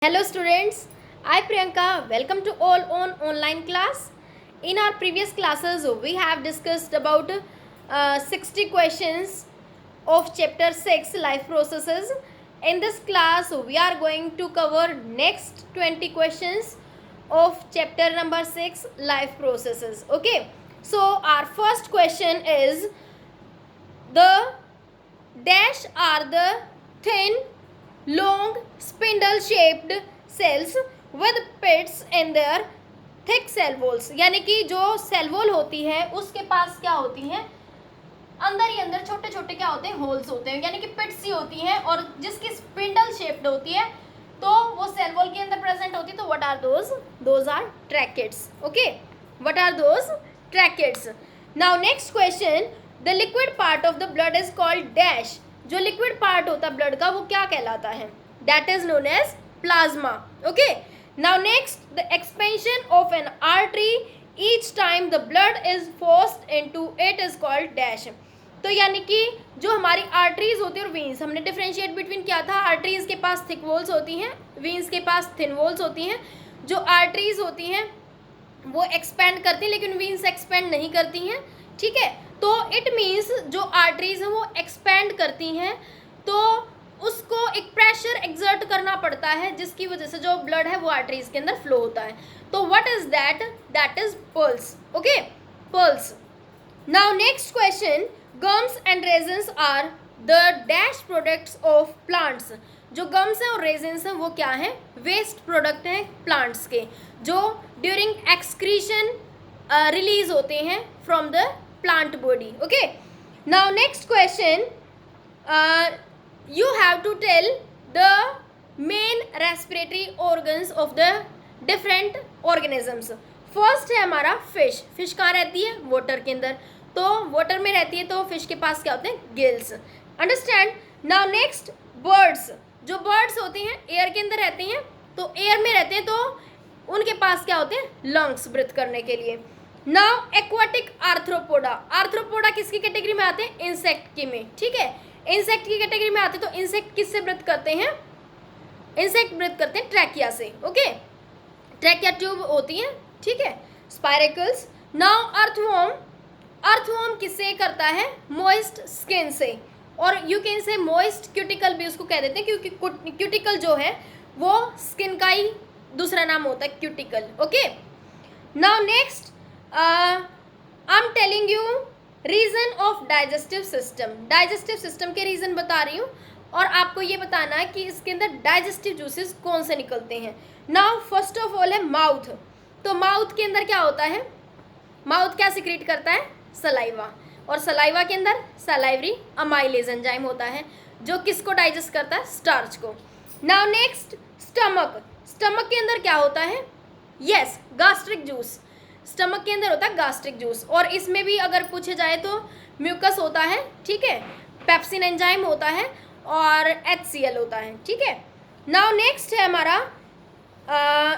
Hello students, I Priyanka. Welcome to all on online class. In our previous classes, we have discussed about 60 questions of chapter 6 life processes. In this class, we are going to cover next 20 questions of chapter number 6 life processes. Okay, so our first question is the dash are the thin long spindle shaped cells with pits in their thick cell walls. यानी कि जो cell wall होती है उसके पास क्या होती हैं, अंदर ही अंदर छोटे छोटे क्या होते हैं, होल्स होते हैं, यानी कि पिट्स ही होती हैं और जिसकी स्पिंडल शेप्ड होती है तो वो सेल वॉल के अंदर प्रेजेंट होती है. तो what are those are trackets. Okay, what are those trackets. Now next question, the liquid part of the blood is called dash. जो लिक्विड पार्ट होता है ब्लड का वो क्या कहलाता है? That is known as plasma. Okay, now next, the expansion of an artery each time the blood is forced into it is called dash. तो यानी कि जो हमारी आर्टरीज होती है और वीन्स, हमने डिफरेंशिएट बिटवीन क्या था, आर्टरीज के पास थिक वॉल्स होती हैं, वीन्स के पास थिन वॉल्स होती हैं. जो आर्टरीज होती हैं वो एक्सपेंड करती हैं लेकिन वीन्स एक्सपेंड नहीं करती हैं. ठीक है, तो इट मीन्स जो आर्टरीज हैं वो एक्सपेंड करती हैं तो उसको एक प्रेशर एक्सर्ट करना पड़ता है जिसकी वजह से जो ब्लड है वो आर्टरीज के अंदर फ्लो होता है. तो what is that? That is pulse. Okay, pulse. Now next question, gums and resins are the dash products of plants. जो गम्स हैं और रेजिन्स हैं वो क्या हैं? वेस्ट प्रोडक्ट हैं प्लांट्स के जो ड्यूरिंग एक्सक्रीशन रिलीज होते हैं from the plant body. Okay, now next question, you have to tell the main respiratory organs of the different organisms. First है हमारा फिश. फिश कहाँ रहती है? वाटर के अंदर. तो वाटर में रहती है तो फिश के पास क्या होते हैं? Gills. Understand. Now next, birds. जो बर्ड्स होती हैं एयर के अंदर रहती हैं तो एयर में रहते हैं तो उनके पास क्या होते हैं? लंग्स ब्रीथ करने के लिए. Now aquatic arthropoda. आर्थ्रोपोडा किसकी कैटेगरी में आते हैं? इंसेक्ट की में. ठीक है, इंसेक्ट की कैटेगरी में आते हैं. तो इंसेक्ट किससे ब्रीथ करते हैं? इंसेक्ट ब्रीथ करते हैं ट्रैकिया से. ओके, ट्रैकिया ट्यूब होती है. ठीक है, स्पाइरेकल्स. Now earthworm. अर्थवॉर्म किससे करता है? मॉइस्ट स्किन से. और you can say moist cuticle भी उसको कह देते हैं क्योंकि क्यूटिकल जो है वो स्किन का ही दूसरा नाम होता है, cuticle. Okay, now next, I am telling you reason of digestive system. Digestive system के रीजन बता रही हूँ और आपको ये बताना है कि इसके अंदर डाइजेस्टिव जूसेस कौन से निकलते हैं. नाउ फर्स्ट ऑफ ऑल है माउथ. तो माउथ के अंदर क्या होता है? माउथ क्या सिक्रीट करता है? सलाइवा. और सलाइवा के अंदर सलाइवरी अमाइलेज एंजाइम होता है जो किसको डाइजेस्ट करता है? स्टार्च को. Now next, stomach. स्टमक के अंदर क्या होता है? Yes, gastric juice. स्टमक के अंदर होता है गास्ट्रिक जूस और इसमें भी अगर पूछे जाए तो म्यूकस होता है. ठीक है, पेप्सिन एंजाइम होता है और HCl होता है. ठीक है, नाउ नेक्स्ट है हमारा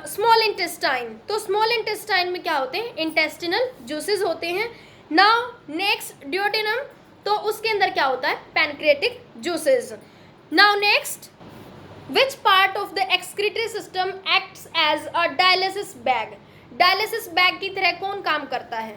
स्मॉल इंटेस्टाइन. तो स्मॉल इंटेस्टाइन में क्या होते हैं? इंटेस्टिनल जूसेस होते हैं. Now next, duodenum. तो उसके अंदर क्या होता है? Pancreatic juices. Now next, which part of the excretory system acts as a dialysis bag. Dialysis bag की तरह कौन काम करता है?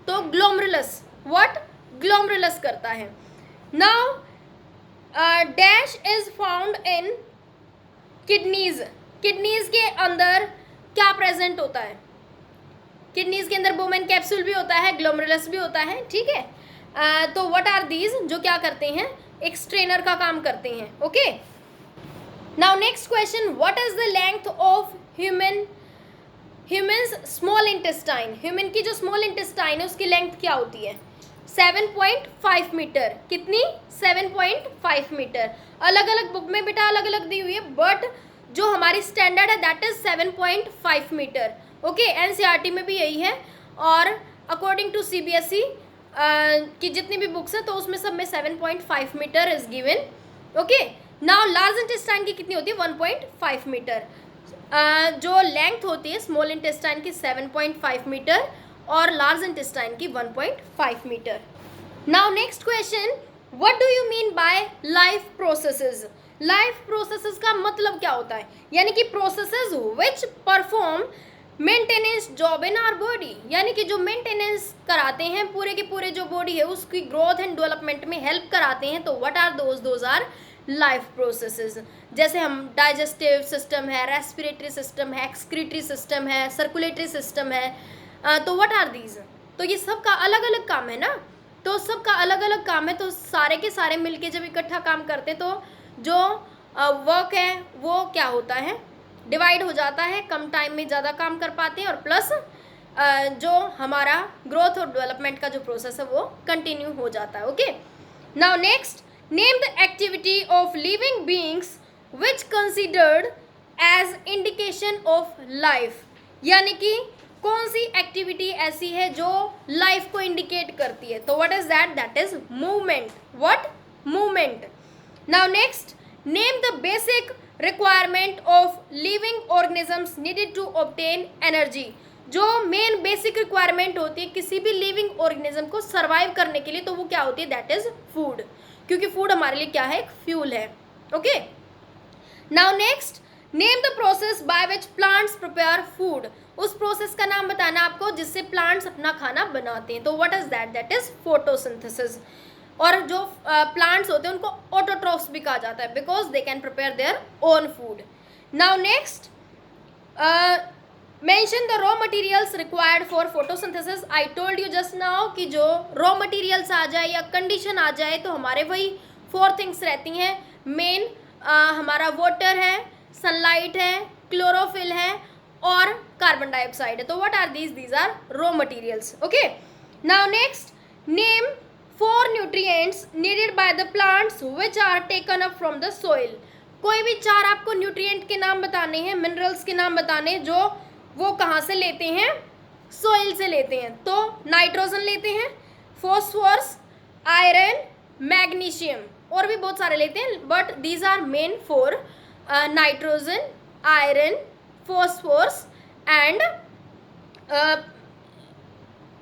तो ग्लोमरुलस. व्हाट? ग्लोमरुलस करता है. Now dash is found in kidneys. Kidneys के अंदर क्या प्रेजेंट होता है? किडनीज के अंदर बोमेन कैप्सूल भी होता है, ग्लोमरुलस भी होता है. ठीक है, तो व्हाट आर दीज? जो क्या करते हैं? एक स्ट्रेनर का काम करते हैं. Okay, now next question, what is the length of humans small intestine. Human की जो स्मॉल इंटेस्टाइन है उसकी लेंथ क्या होती है? 7.5 मीटर. कितनी? 7.5 मीटर. अलग अलग बुक में बेटा अलग अलग दी हुई है बट जो हमारी स्टैंडर्ड है that is 7.5 meter. Okay, NCERT में भी यही है और अकॉर्डिंग टू CBSE की जितनी भी बुक्स हैं तो उसमें सब में 7.5 meter is given. Okay, now large intestine की कितनी होती है? 1.5 मीटर. जो लेंथ होती है स्मॉल इंटेस्टाइन की 7.5 मीटर और लार्ज इंटेस्टाइन की 1.5 meter. Now next question, what do you mean by life processes. Life processes का मतलब क्या होता है, यानी कि processes which perform maintenance job in our body, यानी कि जो मेंटेनेंस कराते हैं पूरे के पूरे जो बॉडी है उसकी ग्रोथ एंड डेवलपमेंट में हेल्प कराते हैं। तो what are those are life processes. जैसे हम डाइजेस्टिव सिस्टम है, रेस्पिरेटरी सिस्टम है, एक्सक्रीटरी सिस्टम है, सर्कुलेटरी सिस्टम है, तो व्हाट आर दीज। तो ये सब का अलग अलग काम है ना, तो सबका अलग अलग काम है, तो सारे के सारे मिलके जब इकट्ठा काम करते हैं तो जो वर्क है वो क्या होता है, डिवाइड हो जाता है, कम टाइम में ज़्यादा काम कर पाते हैं, और प्लस जो हमारा ग्रोथ और डेवलपमेंट का जो प्रोसेस है वो कंटिन्यू हो जाता है। Okay, now next, name the activity of living beings which considered as indication of life, यानी कि कौन सी एक्टिविटी ऐसी है जो लाइफ को इंडिकेट करती है। तो what is that, that is movement. What, movement. Now next, name the basic requirement of living organisms needed to obtain energy, जो मेन बेसिक रिक्वायरमेंट होती है किसी भी लिविंग ऑर्गेनिज्म को सर्वाइव करने के लिए, तो वो क्या होती है, दैट इज फूड, क्योंकि फूड हमारे लिए क्या है, एक फ्यूल है। Okay, now next, name the process by which plants prepare food, उस प्रोसेस का नाम बताना आपको जिससे प्लांट्स अपना खाना बनाते हैं। तो what is that, that is photosynthesis. और जो प्लांट्स होते हैं उनको ऑटोट्रॉफ्स भी कहा जाता है because they can prepare their own food. Now next, mention the raw materials required for photosynthesis. I told you just now कि जो रॉ मटेरियल्स आ जाए या कंडीशन आ जाए तो हमारे वही 4 थिंग्स रहती हैं मेन, हमारा वाटर है, सनलाइट है, क्लोरोफिल है और कार्बन डाइऑक्साइड है। तो what are these are raw materials. Okay, now next, name 4 nutrients needed by the plants which are taken up from the soil. कोई भी 4 आपको न्यूट्रिएंट के नाम बताने हैं, मिनरल्स के नाम बताने जो वो कहाँ से लेते हैं, सोइल से लेते हैं। तो नाइट्रोजन लेते हैं, फॉस्फोरस, आयरन, मैग्नीशियम, और भी बहुत सारे लेते हैं, but these are main 4, nitrogen, iron, phosphorus and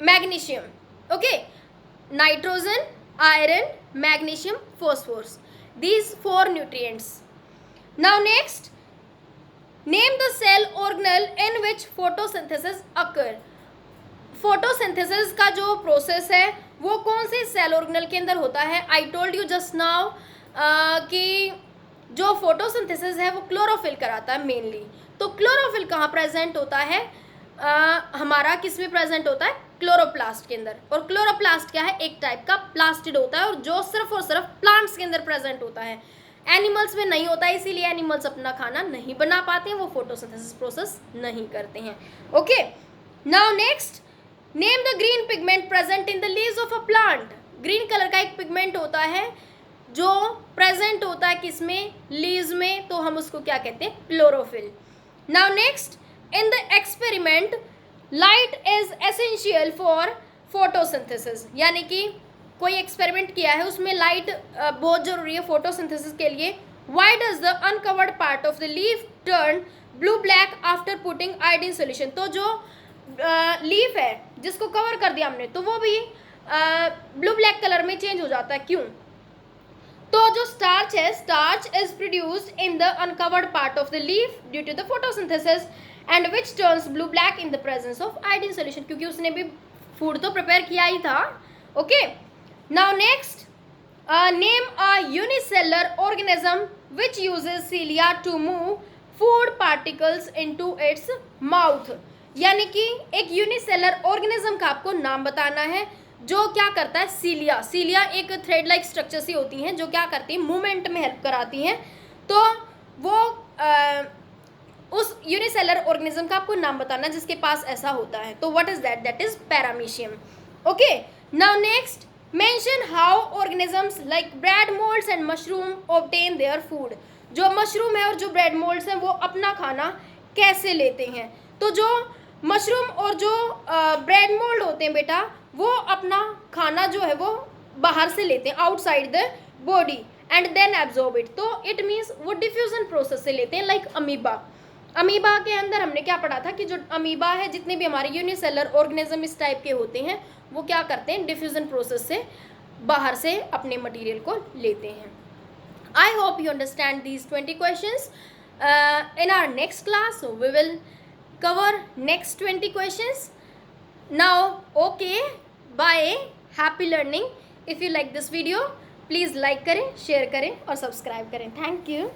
magnesium. Okay, nitrogen, iron, magnesium, phosphorus, these 4 nutrients. Now next, name the cell organelle in which photosynthesis occur. photosynthesis का जो प्रोसेस है वो कौन से सेल ऑर्गेनल के अंदर होता है। I told you just now कि जो फोटोसिंथेसिस है वो क्लोरोफिल कराता है मेनली। तो क्लोरोफिल कहाँ प्रेजेंट होता है, हमारा किस में प्रेजेंट होता है, क्लोरोप्लास्ट के अंदर। और क्लोरोप्लास्ट क्या है, एक टाइप का प्लास्टिड होता है और जो सिर्फ और सिर्फ प्लांट्स के अंदर प्रेजेंट होता है, एनिमल्स में नहीं होता है, इसीलिए एनिमल्स अपना खाना नहीं बना पाते हैं, वो फोटोसिंथेसिस प्रोसेस नहीं करते हैं। Okay, now next, name the green pigment present in the leaves of a plant. Green colour का एक पिगमेंट होता है जो प्रेजेंट होता है किसमें, लीव्स में, तो हम उसको क्या कहते हैं, chlorophyll. Now next, in the experiment light is essential for photosynthesis, यानी कि कोई एक्सपेरिमेंट किया है उसमें लाइट बहुत जरूरी है फोटोसिंथेसिस के लिए। Why does the uncovered part of the leaf turn blue black after putting iodine solution. तो जो लीफ है जिसको कवर कर दिया हमने तो वो भी ब्लू ब्लैक कलर में चेंज हो जाता है, क्यों। तो जो स्टार्च है, starch is produced in the uncovered part of the leaf due to the photosynthesis and which turns blue black in the presence of iodine solution, क्योंकि उसने भी फूड तो प्रिपेयर किया ही था। Okay, now next, name a unicellular organism which uses cilia to move food particles into its mouth, यानी कि एक यूनिसेलर ऑर्गेनिज्म का आपको नाम बताना है जो क्या करता है, सीलिया। सीलिया एक थ्रेड लाइक स्ट्रक्चर सी होती हैं जो क्या करती हैं, मूवमेंट में हेल्प कराती हैं। तो वो उस यूनिसेलर ऑर्गेनिज्म का आपको नाम बताना जिसके पास ऐसा होता है। तो what is that, that is paramecium. Okay, now next, mention how organisms like bread moulds and mushroom obtain their food. जो मशरूम है और जो ब्रेड मोल्ड्स हैं वो अपना खाना कैसे लेते हैं। तो जो मशरूम और जो ब्रेड मोल्ड होते हैं बेटा, वो अपना खाना जो है वो बाहर से लेते हैं, outside the body, and then absorb it. तो इट मीन्स वो डिफ्यूजन प्रोसेस से लेते हैं, लाइक अमीबा। अमीबा के अंदर हमने क्या पढ़ा था कि जो अमीबा है, जितने भी हमारे यूनिसेलर ऑर्गेनिज्म इस टाइप के होते हैं, वो क्या करते हैं, डिफ्यूजन प्रोसेस से बाहर से अपने मटेरियल को लेते हैं। I hope you understand these 20 questions. In our next class, we will cover next 20 questions. Now, okay, bye, happy learning. If you like this video, please like करें, share करें और subscribe करें. Thank you.